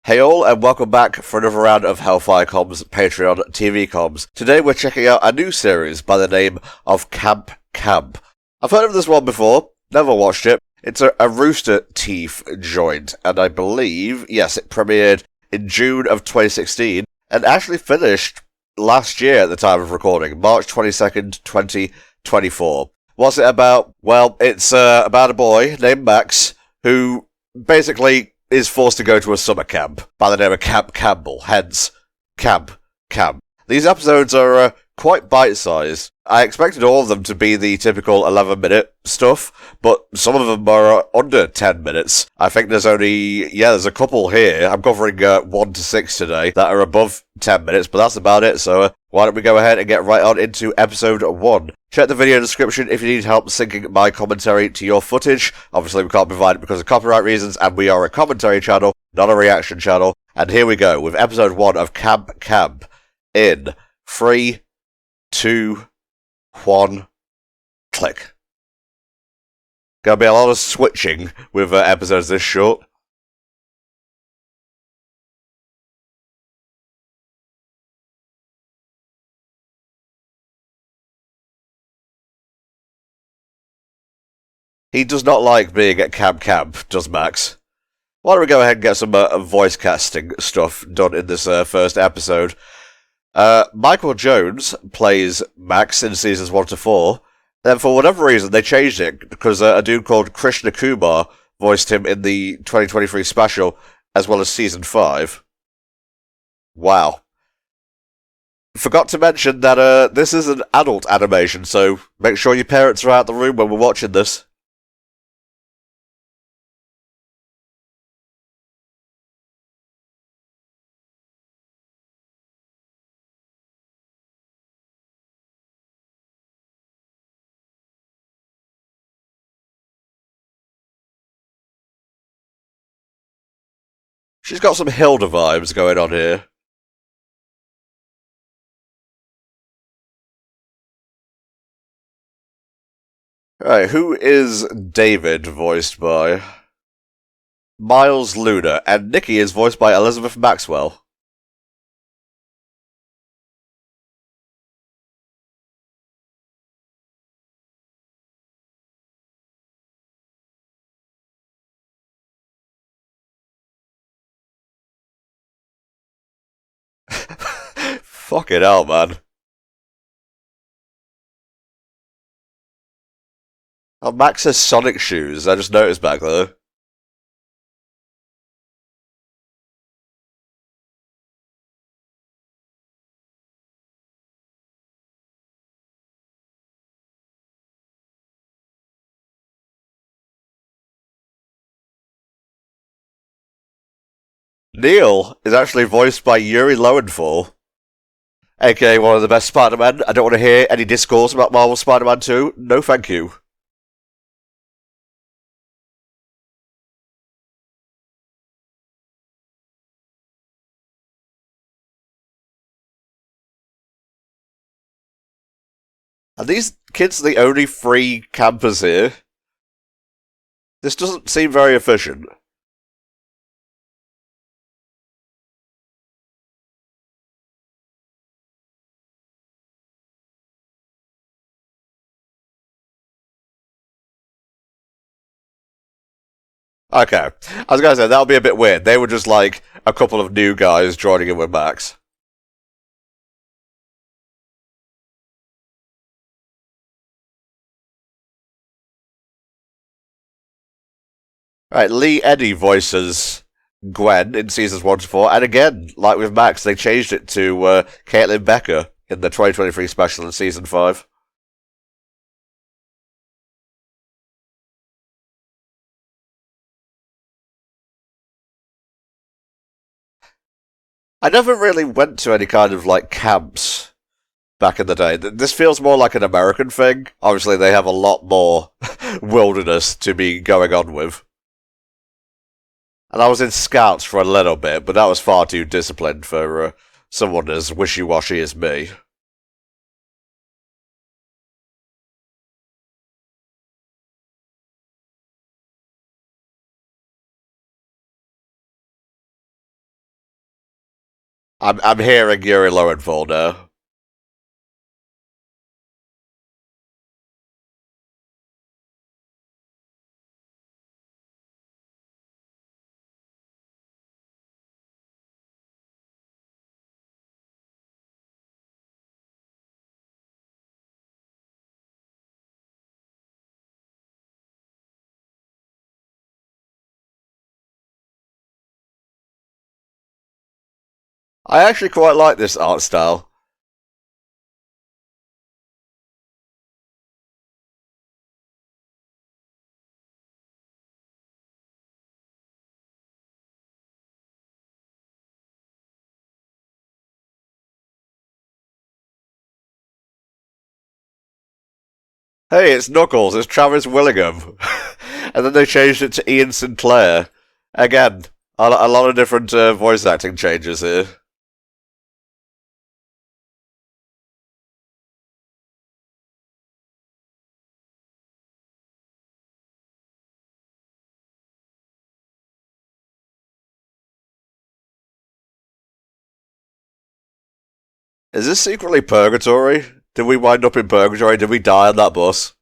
Hey all, and welcome back for another round of HellfireComms Patreon TV comms. Today we're checking out a new series by the name of Camp Camp. I've heard of this one before, never watched it. It's a Rooster Teeth joint, and I believe, yes, it premiered in June of 2016, and actually finished last year at the time of recording, March 22nd, 2024. What's it about? Well, it's about a boy named Max, who basically is forced to go to a summer camp by the name of Camp Campbell, hence Camp Camp. These episodes are quite bite-sized. I expected all of them to be the typical 11-minute stuff, but some of them are under 10 minutes. I think there's a couple here. I'm covering 1 to 6 today that are above 10 minutes, but that's about it, so why don't we go ahead and get right on into episode 1. Check the video description if you need help syncing my commentary to your footage. Obviously we can't provide it because of copyright reasons, and we are a commentary channel, not a reaction channel. And here we go with episode 1 of Camp Camp in 3, 2, 1, click. Gonna be a lot of switching with episodes this short. He does not like being at Camp Camp, does Max? Why don't we go ahead and get some voice casting stuff done in this first episode. Michael Jones plays Max in seasons 1 to 4. Then for whatever reason they changed it because a dude called Krishna Kumar voiced him in the 2023 special as well as season 5. Wow. Forgot to mention that this is an adult animation, so make sure your parents are out of the room when we're watching this. She's got some Hilda vibes going on here. Right, who is David voiced by? Miles Luna, and Nikki is voiced by Elizabeth Maxwell. Fucking hell, man. Oh, Max has Sonic shoes, I just noticed back there. Neil is actually voiced by Yuri Lowenthal, aka one of the best Spider-Man. I don't want to hear any discourse about Marvel Spider-Man 2. No thank you. Are these kids the only 3 campers here? This doesn't seem very efficient. Okay, I was gonna say, that would be a bit weird. They were just like a couple of new guys joining in with Max. Right, Lee Eddy voices Gwen in seasons 1 to 4, and again, like with Max, they changed it to Caitlin Becker in the 2023 special in season 5. I never really went to any kind of like camps back in the day. This feels more like an American thing. Obviously, they have a lot more wilderness to be going on with. And I was in Scouts for a little bit, but that was far too disciplined for someone as wishy-washy as me. I'm hearing Yuri Lowenthal now. I actually quite like this art style. Hey, it's Knuckles, it's Travis Willingham. And then they changed it to Ian Sinclair. Again, a lot of different voice acting changes here. Is this secretly purgatory? Did we wind up in purgatory? Did we die on that bus?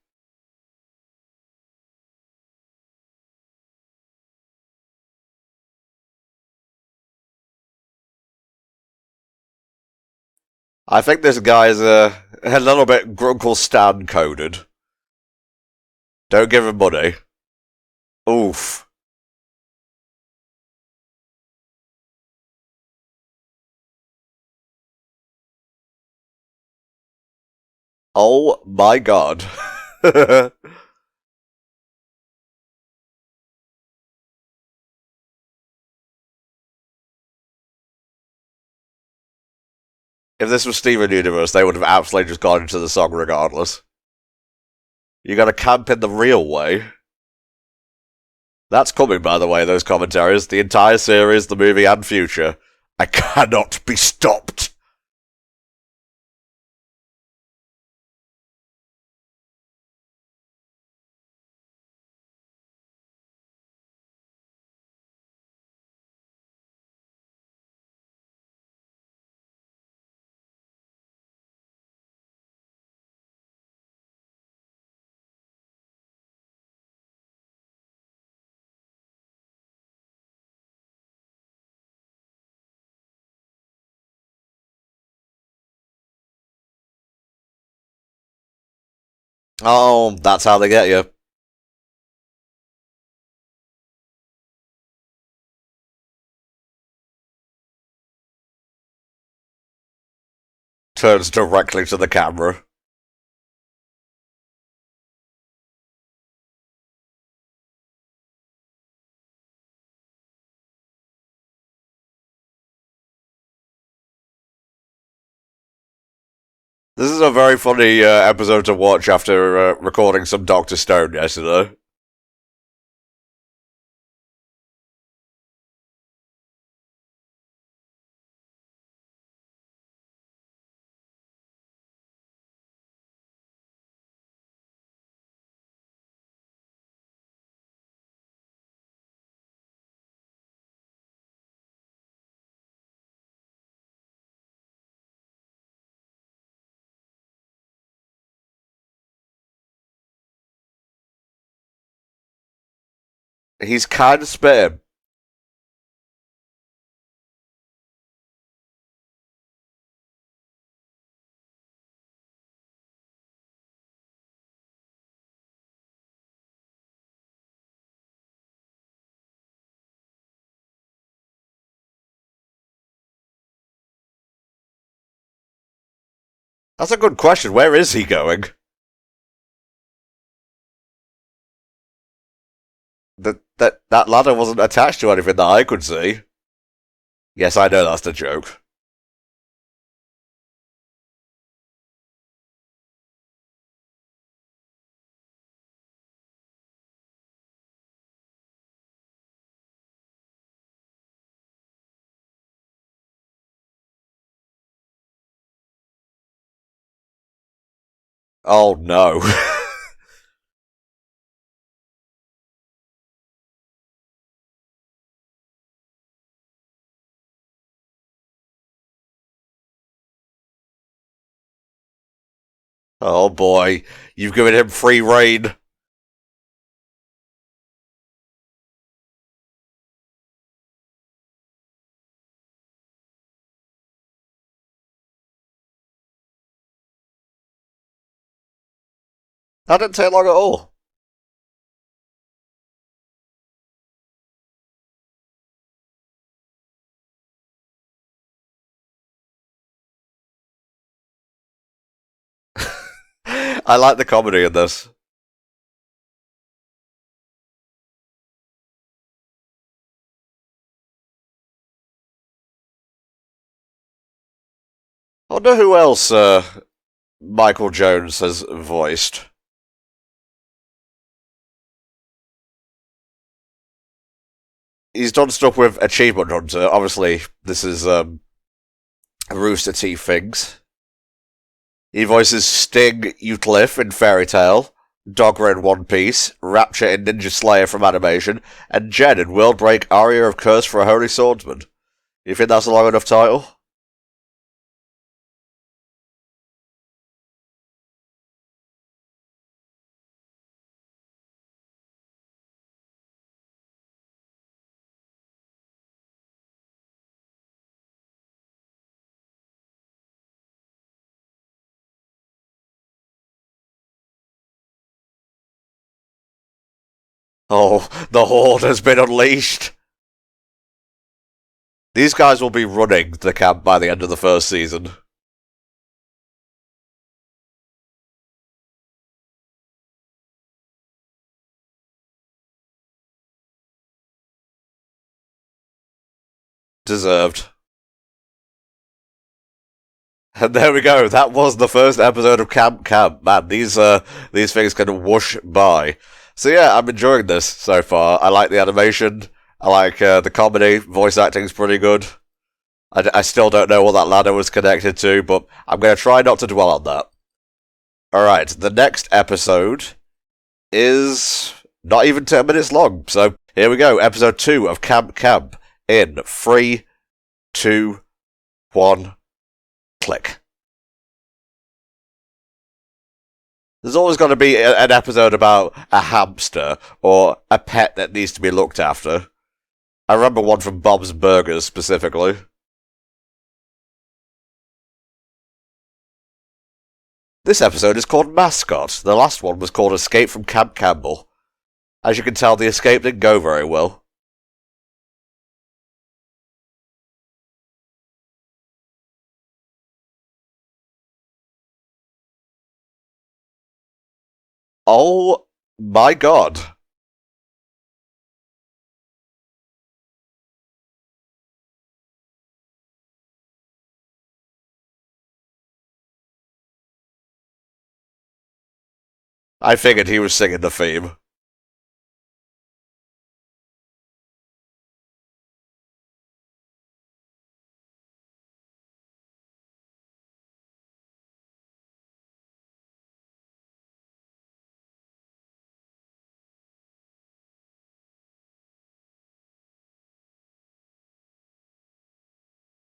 I think this guy's a little bit Grunkle Stan coded. Don't give him money. Oof. Oh my god. If this was Steven Universe, they would have absolutely just gone into the song regardless. You gotta camp in the real way. That's coming, by the way, those commentaries. The entire series, the movie, and future. I cannot be stopped. Oh, that's how they get you. Turns directly to the camera. This is a very funny episode to watch after recording some Dr. Stone yesterday. He's kind of spitting. That's a good question. Where is he going? That ladder wasn't attached to anything that I could see. Yes, I know that's the joke. Oh no. Oh boy, you've given him free rein. That didn't take long at all. I like the comedy in this. I wonder who else Michael Jones has voiced. He's done stuff with Achievement Hunter. Obviously, this is Rooster Teeth things. He voices Sting Utliff in Fairy Tail, Dogger in One Piece, Rapture in Ninja Slayer from animation, and Jen in Worldbreak Aria of Curse for a Holy Swordsman. You think that's a long enough title? Oh, the Horde has been unleashed. These guys will be running the camp by the end of the first season. Deserved. And there we go. That was the first episode of Camp Camp. Man, these things can whoosh by. So yeah, I'm enjoying this so far. I like the animation. I like the comedy. Voice acting's pretty good. I still don't know what that ladder was connected to, but I'm going to try not to dwell on that. Alright, the next episode is not even 10 minutes long. So here we go. Episode 2 of Camp Camp in 3, 2, 1... click. There's always got to be an episode about a hamster or a pet that needs to be looked after. I remember one from Bob's Burgers specifically. This episode is called Mascot. The last one was called Escape from Camp Campbell. As you can tell, the escape didn't go very well. Oh my god. I figured he was singing the theme.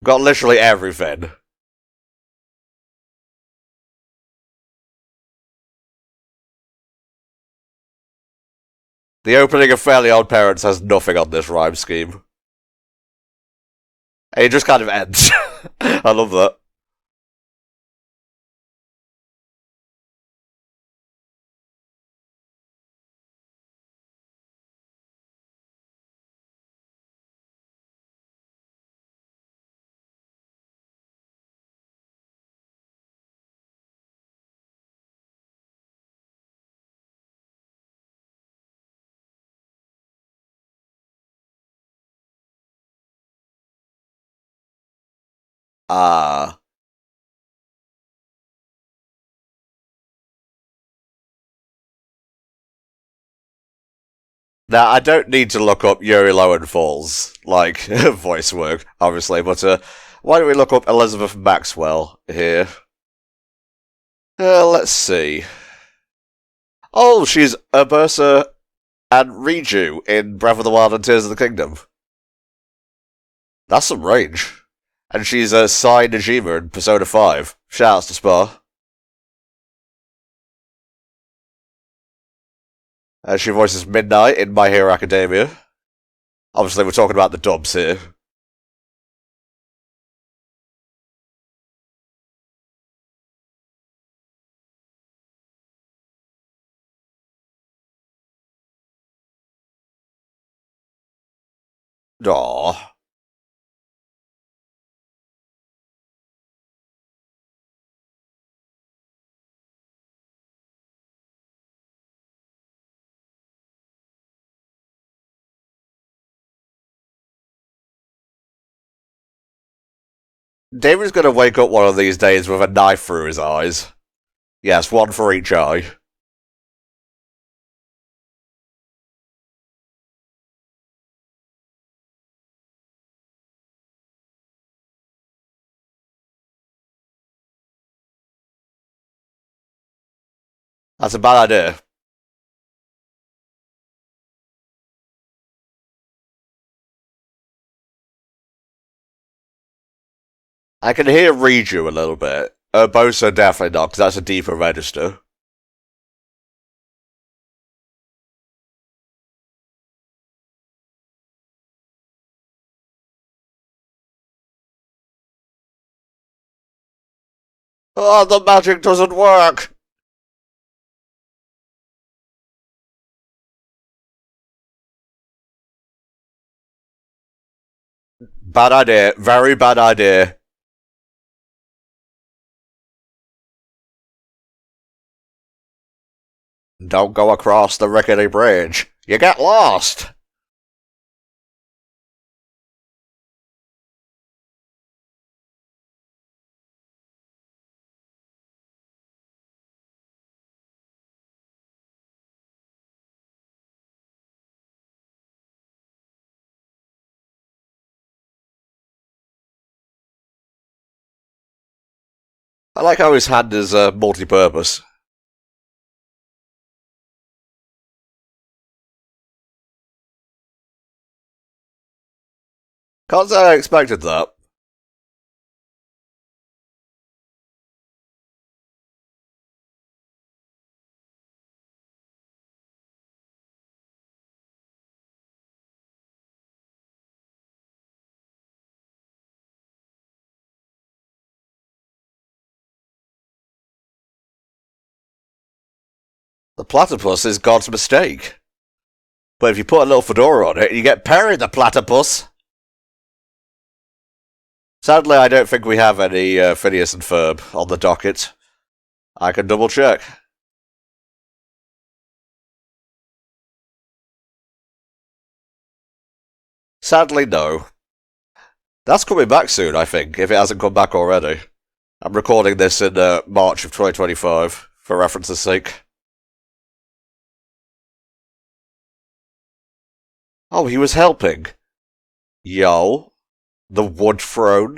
Got literally everything. The opening of Fairly Odd Parents has nothing on this rhyme scheme. It just kind of ends. I love that. Ah. Now, I don't need to look up Yuri Lowenfall's, like, voice work, obviously, but why don't we look up Elizabeth Maxwell here? Let's see. Oh, she's Urbosa and Riju in Breath of the Wild and Tears of the Kingdom. That's some range. And she's Sai Najima in Persona 5. Shoutouts to Spa. She voices Midnight in My Hero Academia. Obviously, we're talking about the dubs here. Aww. David's gonna wake up one of these days with a knife through his eyes. Yes, one for each eye. That's a bad idea. I can hear Reju a little bit. Urbosa definitely not, because that's a deeper register. Oh, the magic doesn't work! Bad idea. Very bad idea. Don't go across the rickety bridge. You get lost! I like how his hand is multi-purpose. Can't say I expected that. The platypus is God's mistake. But if you put a little fedora on it, you get Perry the platypus. Sadly, I don't think we have any Phineas and Ferb on the docket. I can double check. Sadly, no. That's coming back soon, I think, if it hasn't come back already. I'm recording this in March of 2025, for reference's sake. Oh, he was helping. Yo. The wood throne.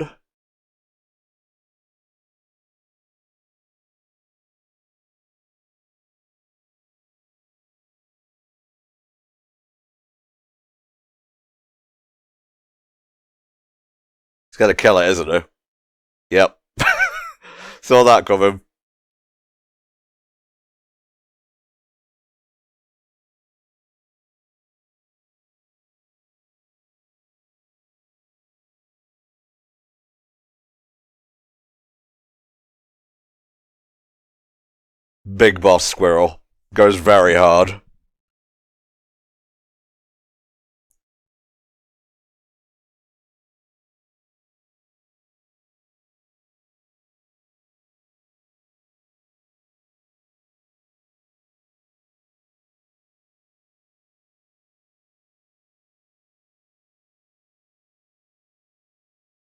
He's gonna kill it, isn't he? Yep. Saw that coming. Big Boss Squirrel. Goes very hard.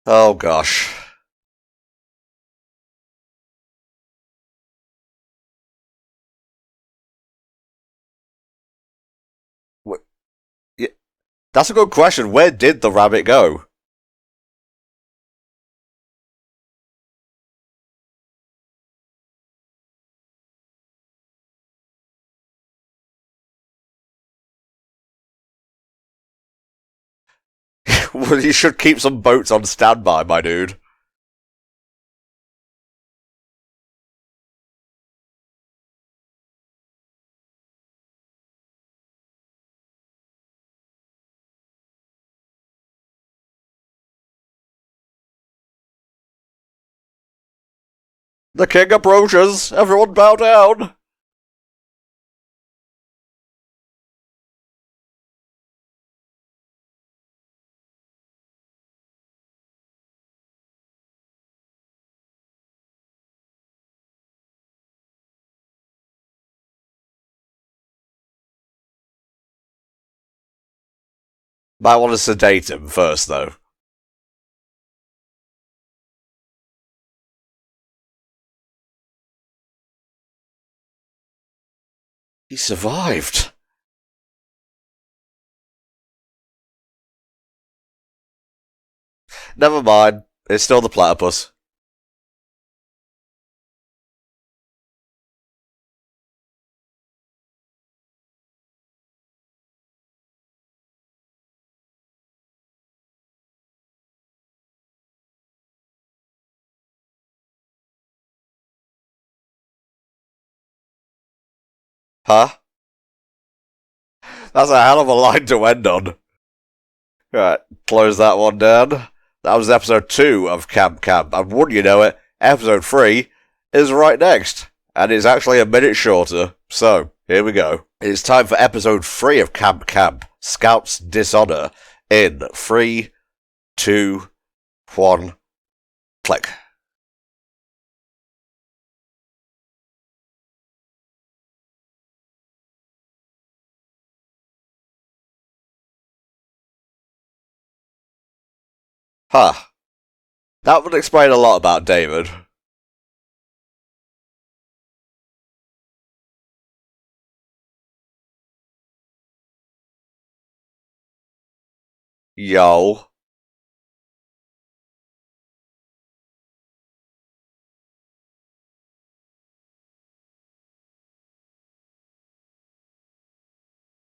Oh gosh. Yeah, that's a good question. Where did the rabbit go? Well, you should keep some boats on standby, my dude. The king approaches! Everyone bow down! Might want to sedate him first, though. He survived. Never mind. It's still the platypus. Huh? That's a hell of a line to end on. Right, close that one down. That was episode 2 of Camp Camp, and wouldn't you know it, episode 3 is right next, and it's actually a minute shorter, so here we go. It's time for episode 3 of Camp Camp, Scout's Dishonor, in 3, 2, 1, click. Huh. That would explain a lot about David. Yo.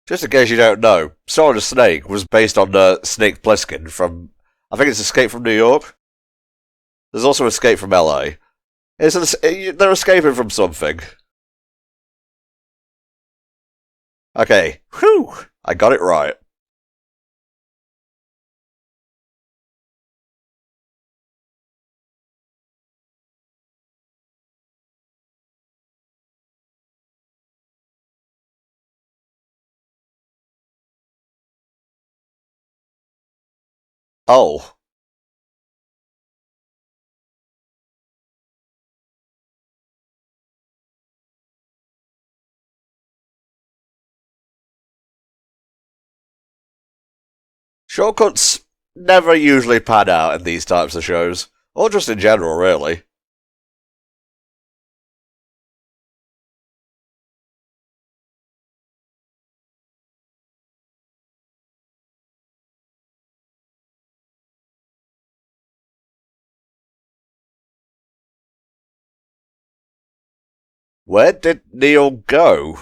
Just in case you don't know, Solid Snake was based on Snake Plissken from, I think it's Escape from New York. There's also Escape from LA. They're escaping from something. Okay, whew, I got it right. Oh. Shortcuts never usually pan out in these types of shows. Or just in general, really. Where did Neil go?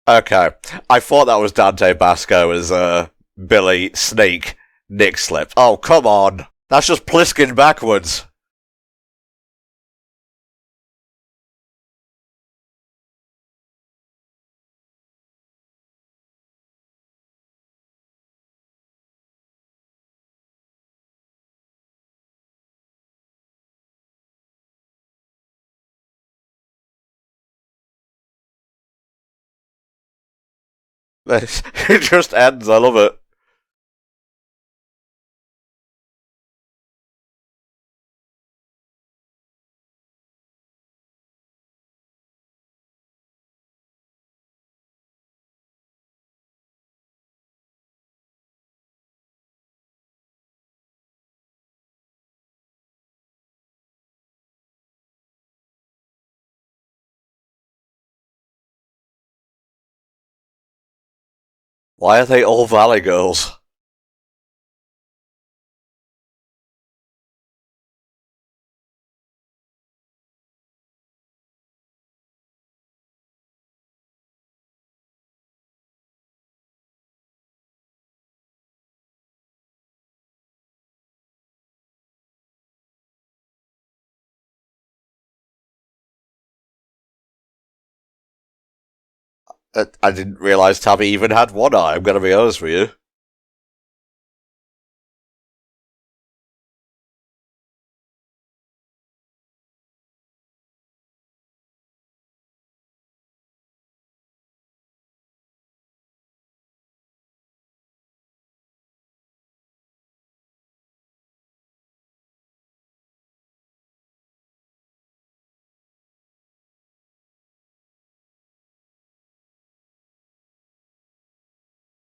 Okay, I thought that was Dante Basco as Billy Snake Nick Slip. Oh, come on. That's just Pliskin backwards. It just ends, I love it. Why are they all Valley girls? I didn't realise Tabby even had one eye, I'm gonna be honest with you.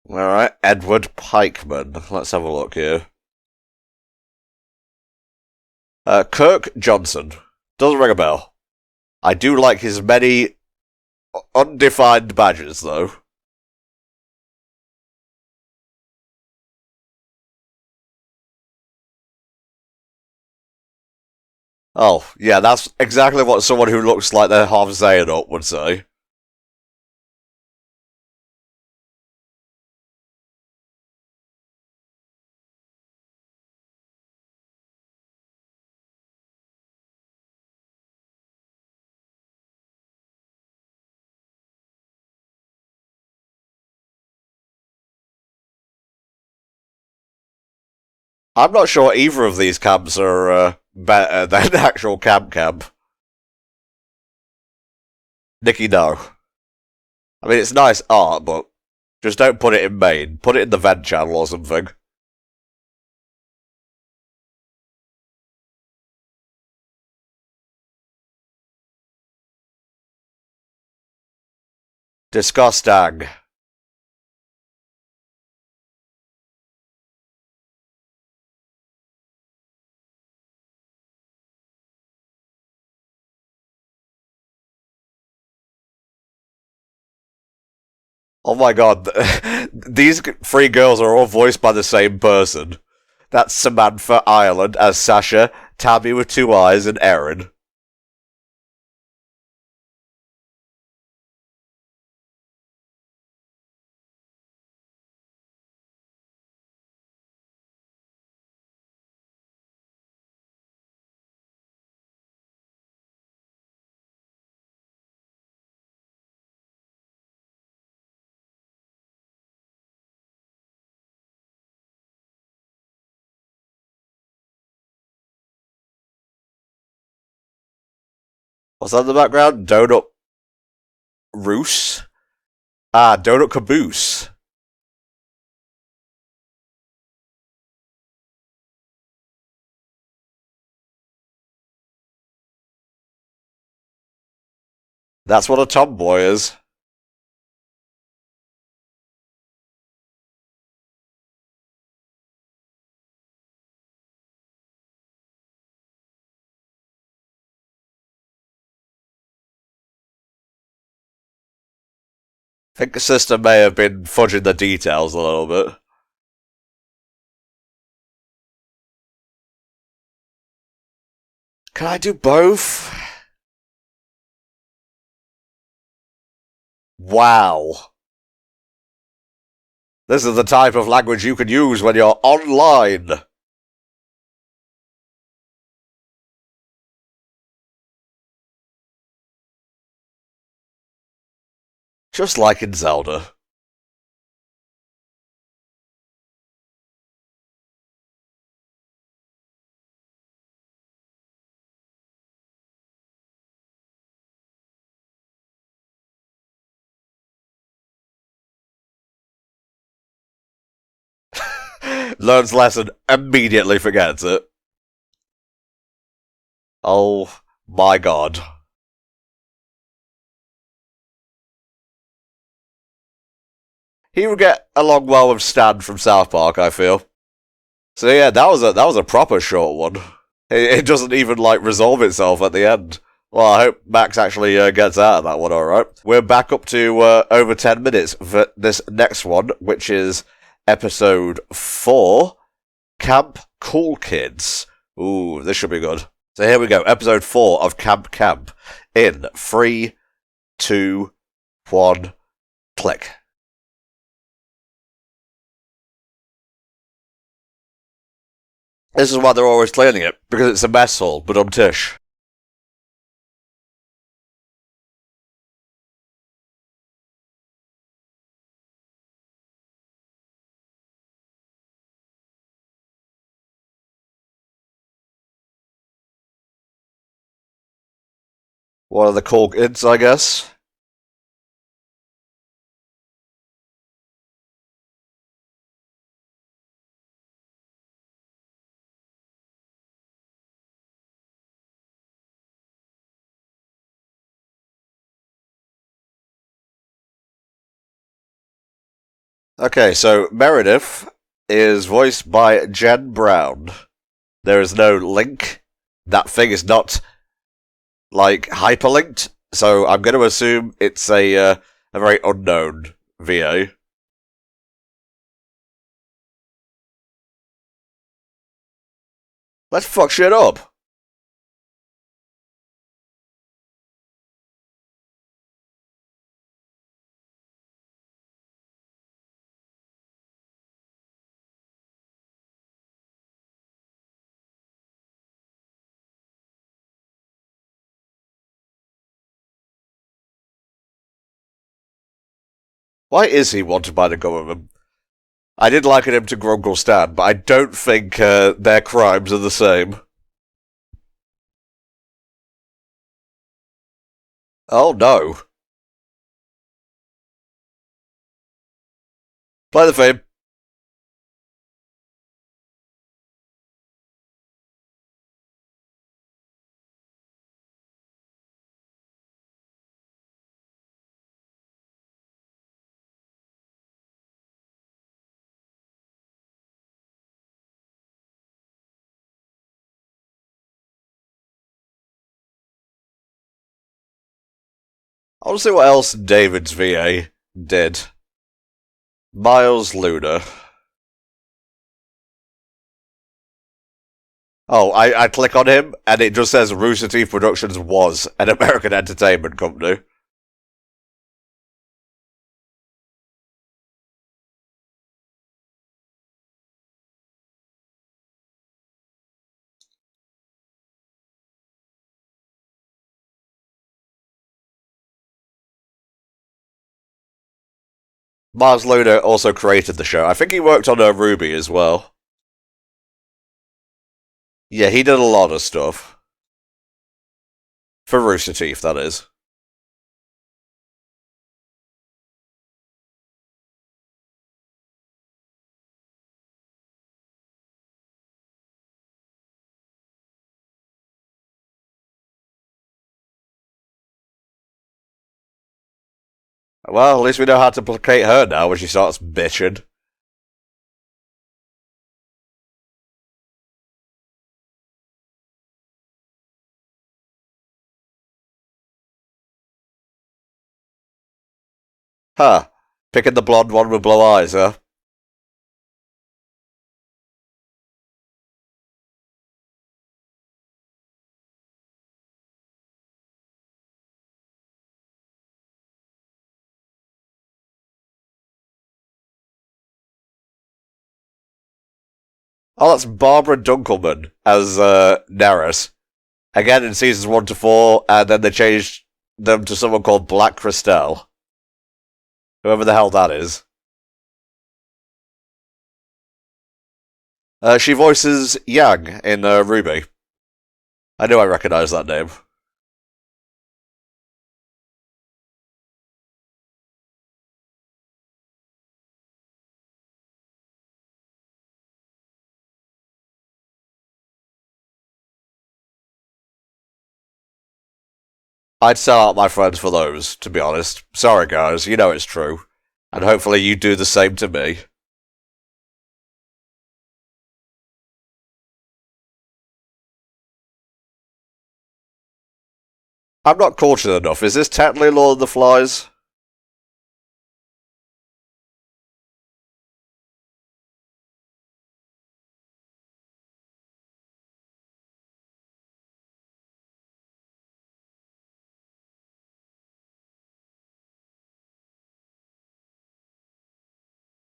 Alright, Edward Pikeman. Let's have a look here. Kirk Johnson. Doesn't ring a bell. I do like his many undefined badges, though. Oh, yeah, that's exactly what someone who looks like they're half Xehanort would say. I'm not sure either of these camps are better than actual Camp. Nikki, no. I mean, it's nice art, but just don't put it in main. Put it in the vent channel or something. Disgusting. Oh my god, these three girls are all voiced by the same person. That's Samantha Ireland as Sasha, Tabby with two eyes, and Erin. What's that in the background? Donut Roos? Ah, Donut Caboose. That's what a tomboy is. I think the sister may have been fudging the details a little bit. Can I do both? Wow. This is the type of language you can use when you're online. Just like in Zelda. Learns lesson, immediately forgets it. Oh my god. He would get along well with Stan from South Park, I feel. So yeah, that was a proper short one. It doesn't even like resolve itself at the end. Well, I hope Max actually gets out of that one, alright. We're back up to over 10 minutes for this next one, which is episode 4, Camp Cool Kids. Ooh, this should be good. So here we go, episode 4 of Camp. In 3, 2, 1, click. This is why they're always cleaning it, because it's a mess hall, but tish. One of the cool kids, I guess. Okay, so Meredith is voiced by Jen Brown. There is no link. That thing is not, like, hyperlinked, so I'm going to assume it's a very unknown VA. Let's fuck shit up. Why is he wanted by the government? I did liken him to Grunkle Stan, but I don't think their crimes are the same. Oh no. Play the theme. I want to see what else David's VA did. Miles Luna. Oh, I click on him, and it just says Rooster Teeth Productions was an American entertainment company. Miles Luna also created the show. I think he worked on Ruby as well. Yeah, he did a lot of stuff. For Rooster Teeth, that is. Well, at least we know how to placate her now when she starts bitching. Huh. Picking the blonde one with blue eyes, huh? Oh, that's Barbara Dunkelman as Neris. Again in seasons 1 to 4, and then they changed them to someone called Black Christelle. Whoever the hell that is. She voices Yang in Ruby. I knew I recognised that name. I'd sell out my friends for those, to be honest. Sorry, guys, you know it's true. And hopefully you do the same to me. I'm not cultured enough. Is this technically Lord of the Flies?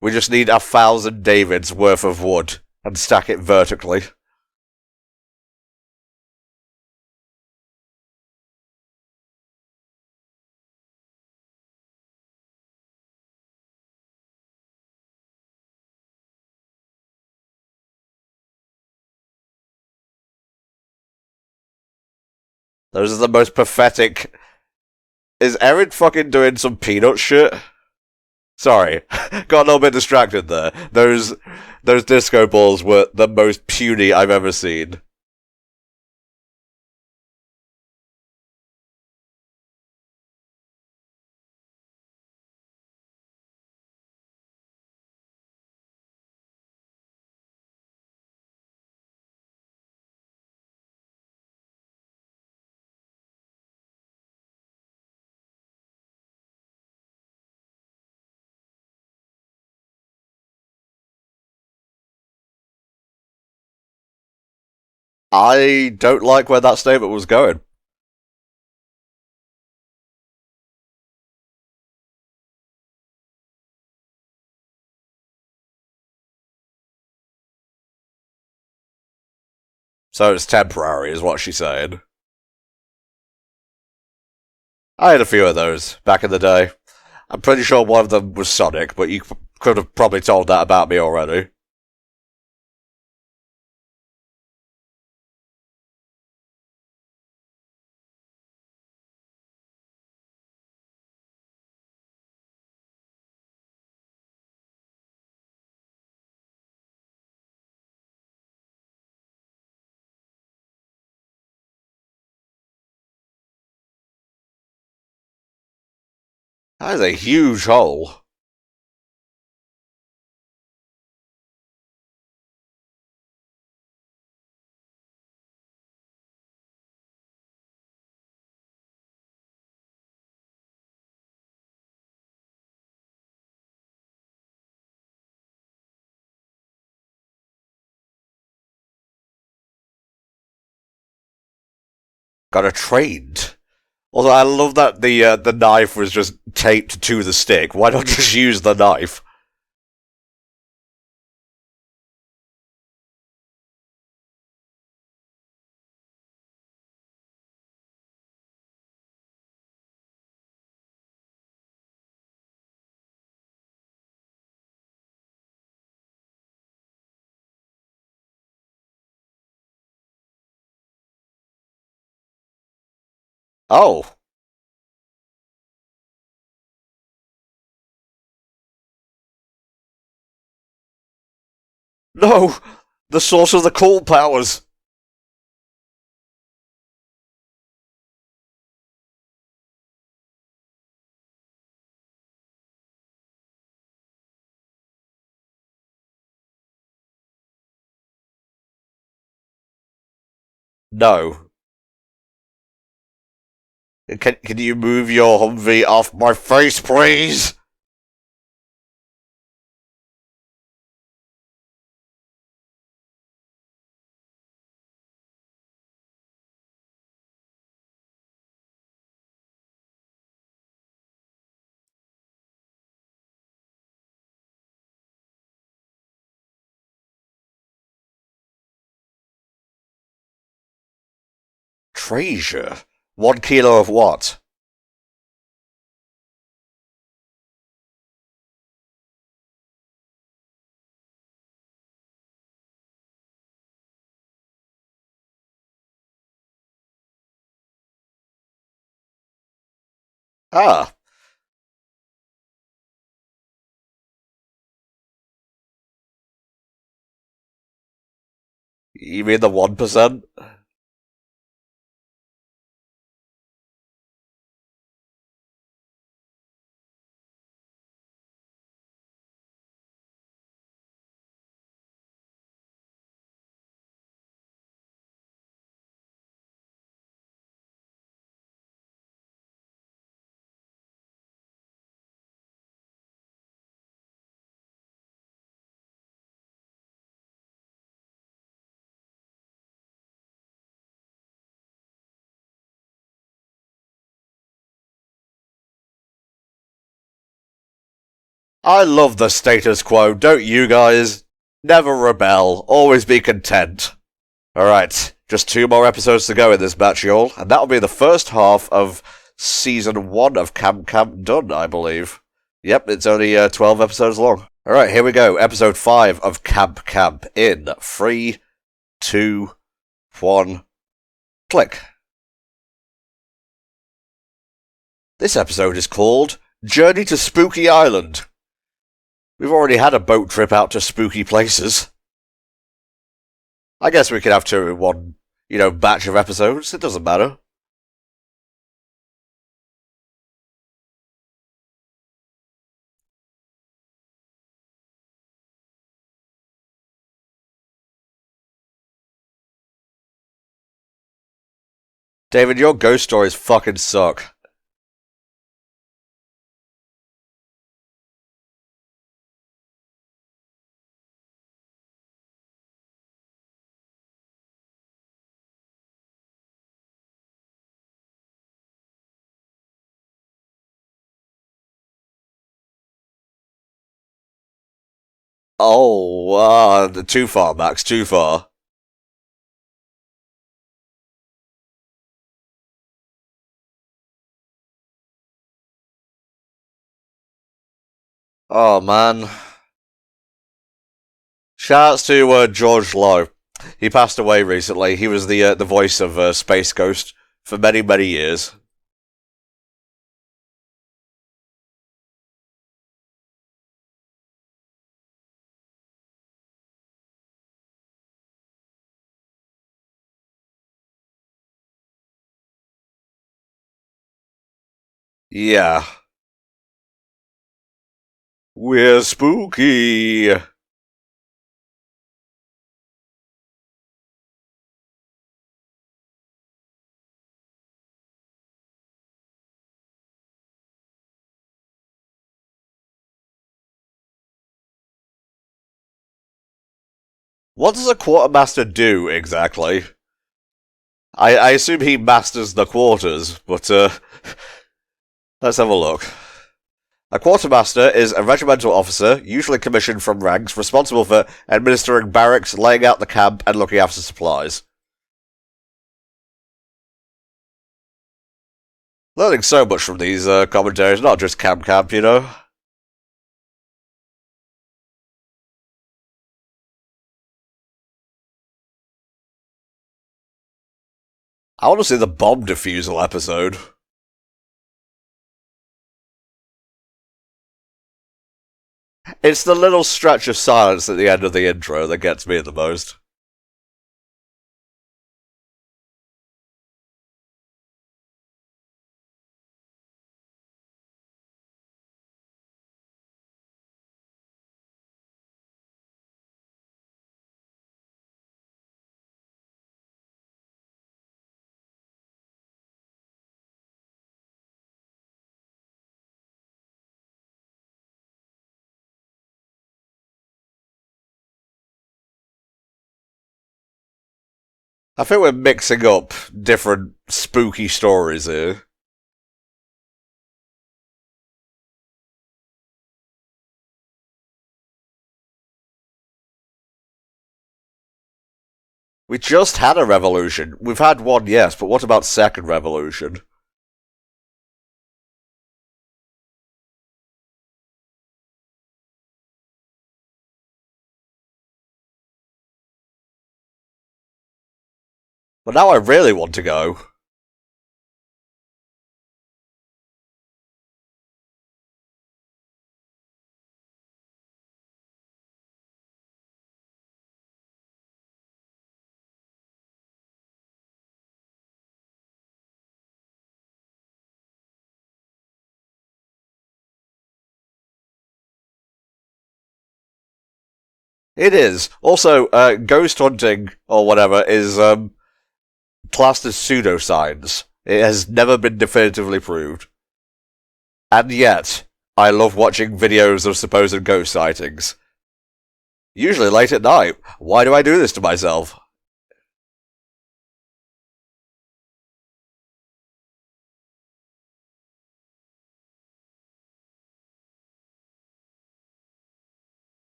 We just need 1,000 Davids worth of wood and stack it vertically. Those are the most pathetic... Is Erin fucking doing some peanut shit? Sorry, got a little bit distracted there. Those disco balls were the most puny I've ever seen. I don't like where that statement was going. So it's temporary, is what she's saying. I had a few of those back in the day. I'm pretty sure one of them was Sonic, but you could have probably told that about me already. That is a huge hole. Got a trained. Also, I love that the knife was just taped to the stick. Why not just use the knife? Oh. No! The source of the cult powers! No. Can you move your Humvee off my face, please? Treasure? 1 kilo of what? Ah. You mean the 1%? I love the status quo, don't you guys? Never rebel, always be content. Alright, just 2 more episodes to go in this batch, y'all, and that'll be the first half of Season 1 of Camp Camp done, I believe. Yep, it's only 12 episodes long. Alright, here we go, Episode 5 of Camp Camp in 3, 2, 1, click. This episode is called Journey to Spooky Island. We've already had a boat trip out to spooky places. I guess we could have two in one, batch of episodes. It doesn't matter. David, your ghost stories fucking suck. Oh, too far, Max, too far. Oh, man. Shoutouts to George Lowe. He passed away recently. He was the voice of Space Ghost for many, many years. Yeah. We're spooky. What does a quartermaster do, exactly? I assume he masters the quarters, but, let's have a look. A quartermaster is a regimental officer, usually commissioned from ranks, responsible for administering barracks, laying out the camp, and looking after supplies. Learning so much from these commentaries, not just camp, I want to see the bomb defusal episode. It's the little stretch of silence at the end of the intro that gets me the most. I think we're mixing up different spooky stories here. We just had a revolution. We've had one, yes, but what about second revolution? But now I really want to go. It is. Also, ghost hunting, or whatever, is classed as pseudoscience. It has never been definitively proved. And yet, I love watching videos of supposed ghost sightings. Usually late at night. Why do I do this to myself?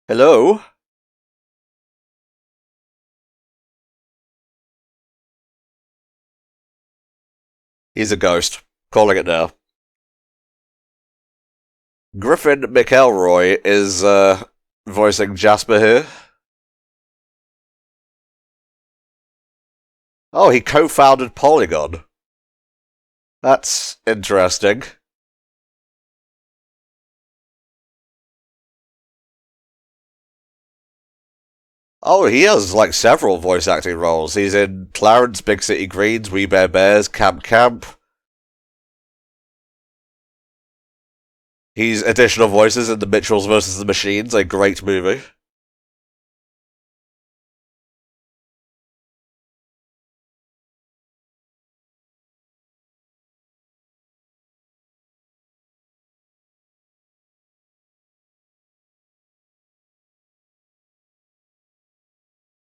Hello? He's a ghost. Calling it now. Griffin McElroy is, voicing Jasper here. Oh, he co-founded Polygon. That's interesting. Oh, he has, like, several voice acting roles. He's in Clarence, Big City Greens, We Bare Bears, Camp Camp. He's additional voices in The Mitchells vs. the Machines, a great movie.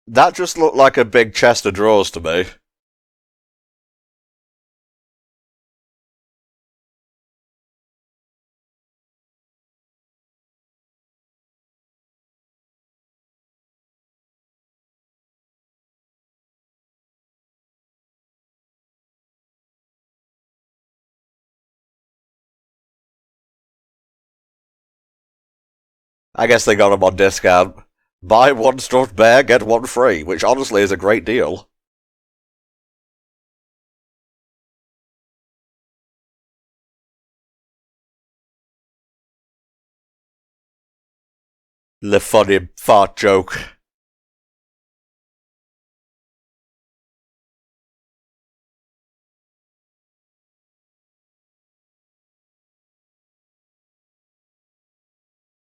That just looked like a big chest of drawers to me. I guess they got him on discount. Buy one stuffed bear, get one free, which honestly is a great deal. The funny fart joke.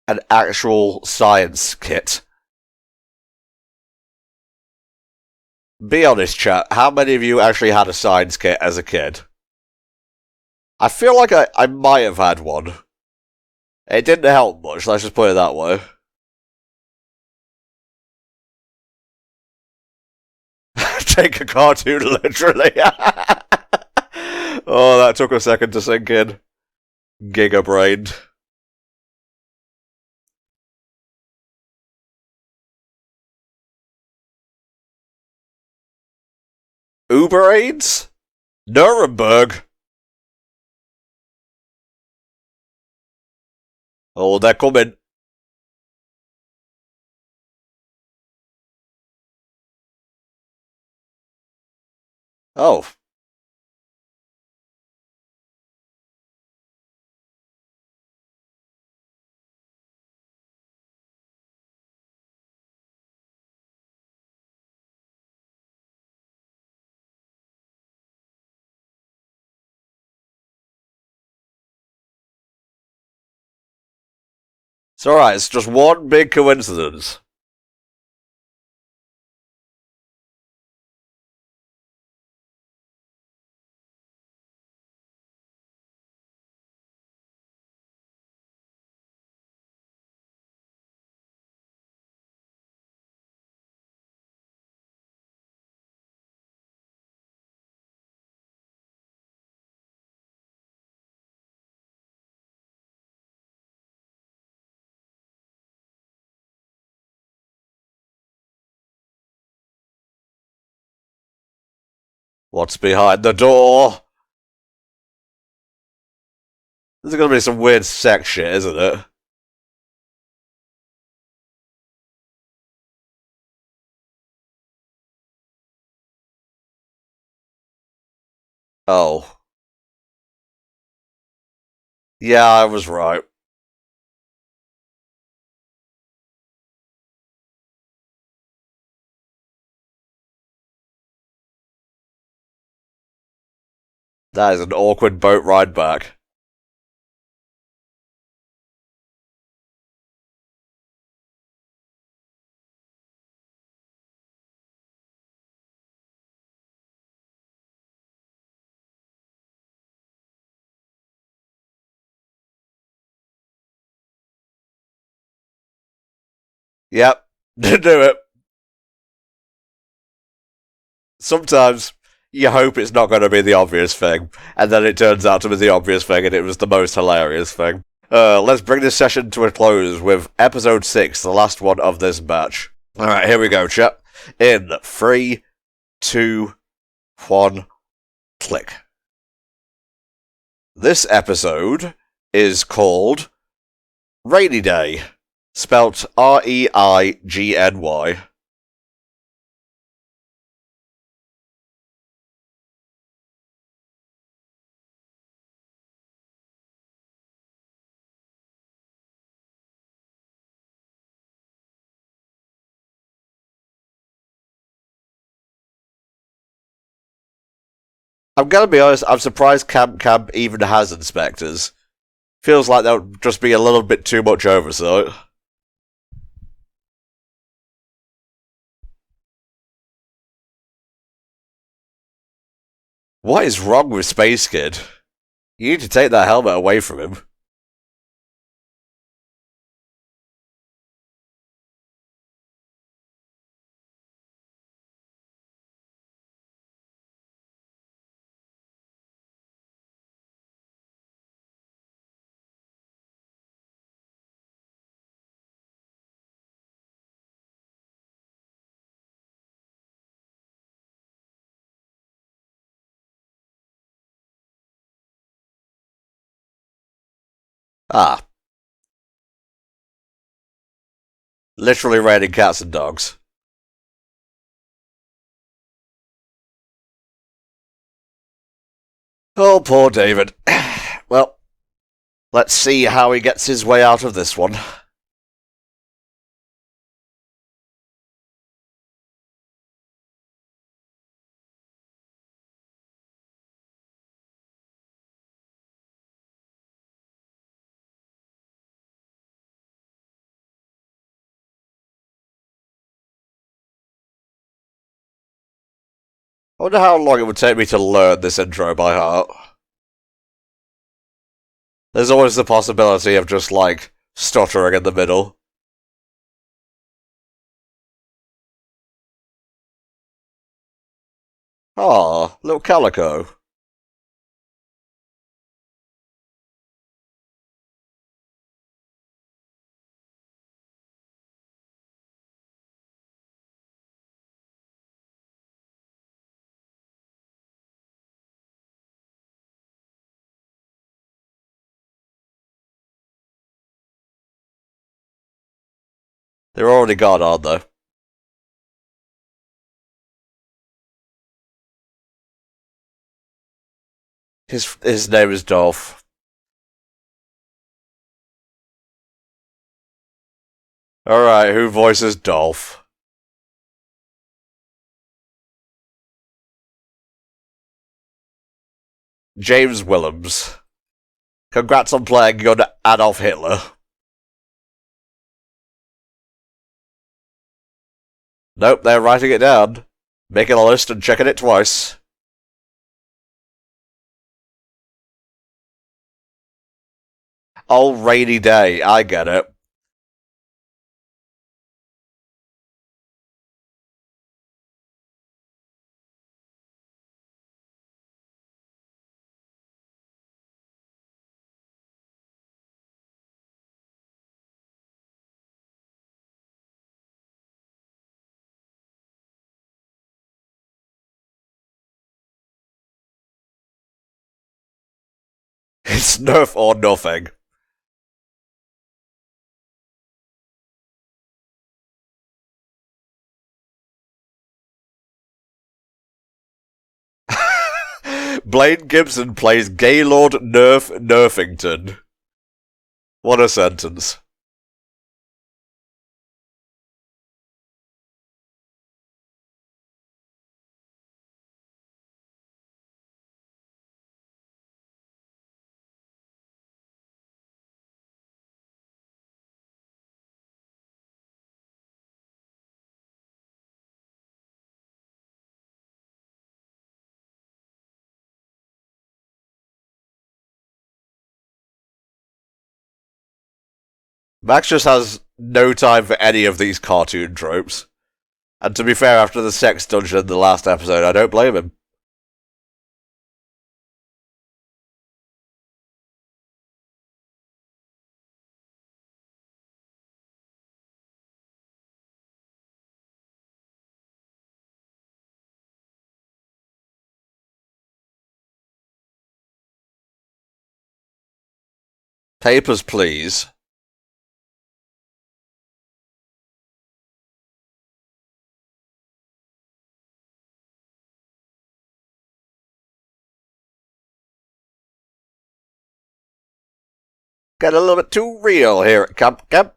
An actual science kit. Be honest, chat, how many of you actually had a science kit as a kid? I feel like I might have had one. It didn't help much, let's just put it that way. Take a cartoon literally. Oh, that took a second to sink in. Giga-brained. Uber AIDS? Nuremberg? Oh, they're coming. Oh. It's alright, it's just one big coincidence. What's behind the door? This is gonna be some weird sex shit, isn't it? Oh. Yeah, I was right. That is an awkward boat ride back. Yep. Do it. Sometimes you hope it's not going to be the obvious thing, and then it turns out to be the obvious thing, and it was the most hilarious thing. Let's bring this session to a close with episode 6, the last one of this batch. Alright, here we go, chat. In 3, 2, 1, click. This episode is called Rainy Day, spelt R-E-I-G-N-Y. I'm gonna be honest, I'm surprised Camp Camp even has inspectors. Feels like that would just be a little bit too much oversight. What is wrong with Space Kid? You need to take that helmet away from him. Ah, literally raining cats and dogs. Oh, poor David. Well, let's see how he gets his way out of this one. I wonder how long it would take me to learn this intro by heart. There's always the possibility of just, like, stuttering in the middle. Aw, little Calico. They're already gone, aren't they? His name is Dolph. Alright, who voices Dolph? James Willems. Congrats on playing good Adolf Hitler. Nope, they're writing it down. Making a list and checking it twice. Oh, rainy day, I get it. It's nerf or nothing. Blaine Gibson plays Gaylord Nerf Nerfington. What a sentence. Max just has no time for any of these cartoon tropes. And to be fair, after the sex dungeon in the last episode, I don't blame him. Papers, please. Get a little bit too real here at Camp Camp.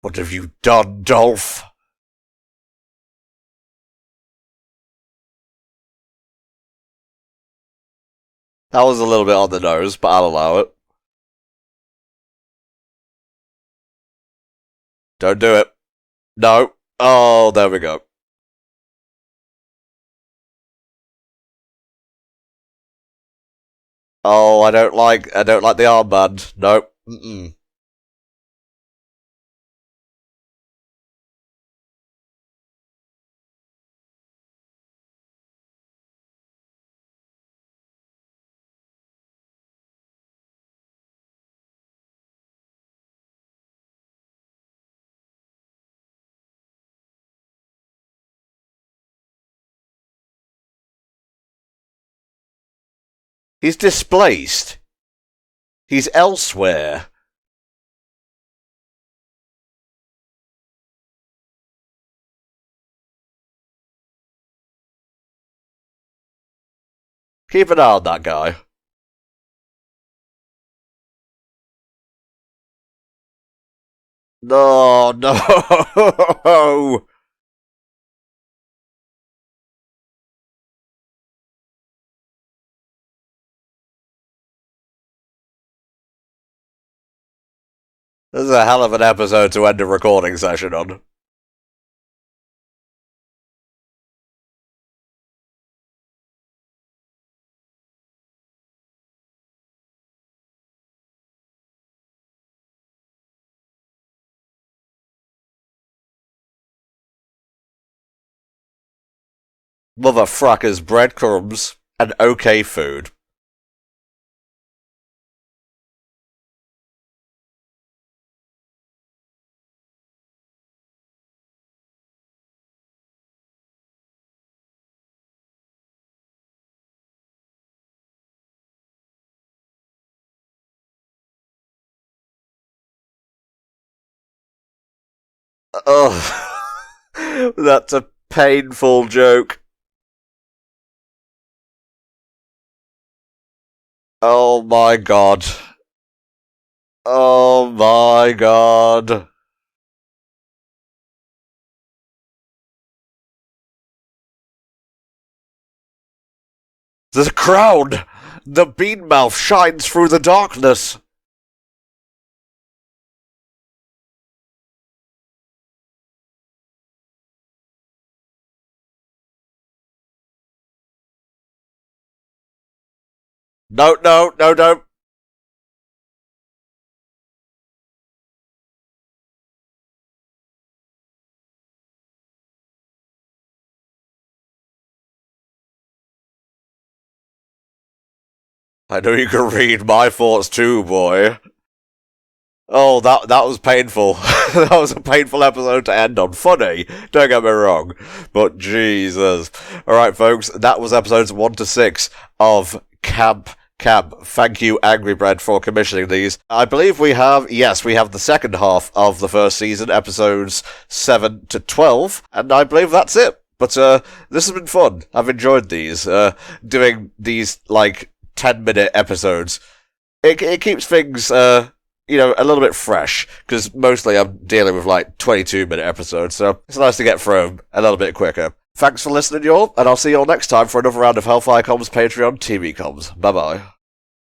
What have you done, Dolph? That was a little bit on the nose, but I'll allow it. Don't do it. No. Oh, there we go. Oh, I don't like the armband. Nope. Mm-mm. He's displaced. He's elsewhere. Keep an eye on that guy. No, no. This is a hell of an episode to end a recording session on. Motherfuckers, breadcrumbs, and okay food. Oh, that's a painful joke. Oh my god. Oh my god. The crown! The bean mouth shines through the darkness. No, no, no, no. I know you can read my thoughts too, boy. Oh, that was painful. That was a painful episode to end on. Funny, don't get me wrong, but Jesus. Alright, folks, that was episodes 1 to 6 of Camp. Thank you, Angry Bread, for commissioning these. I believe we have the second half of the first season, episodes 7 to 12, and I believe that's it. But this has been fun. I've enjoyed these. Doing these, 10-minute episodes. It keeps things, a little bit fresh, because mostly I'm dealing with 22-minute episodes, so it's nice to get through them a little bit quicker. Thanks for listening, y'all, and I'll see y'all next time for another round of HellfireComms Patreon TV comms. Bye-bye.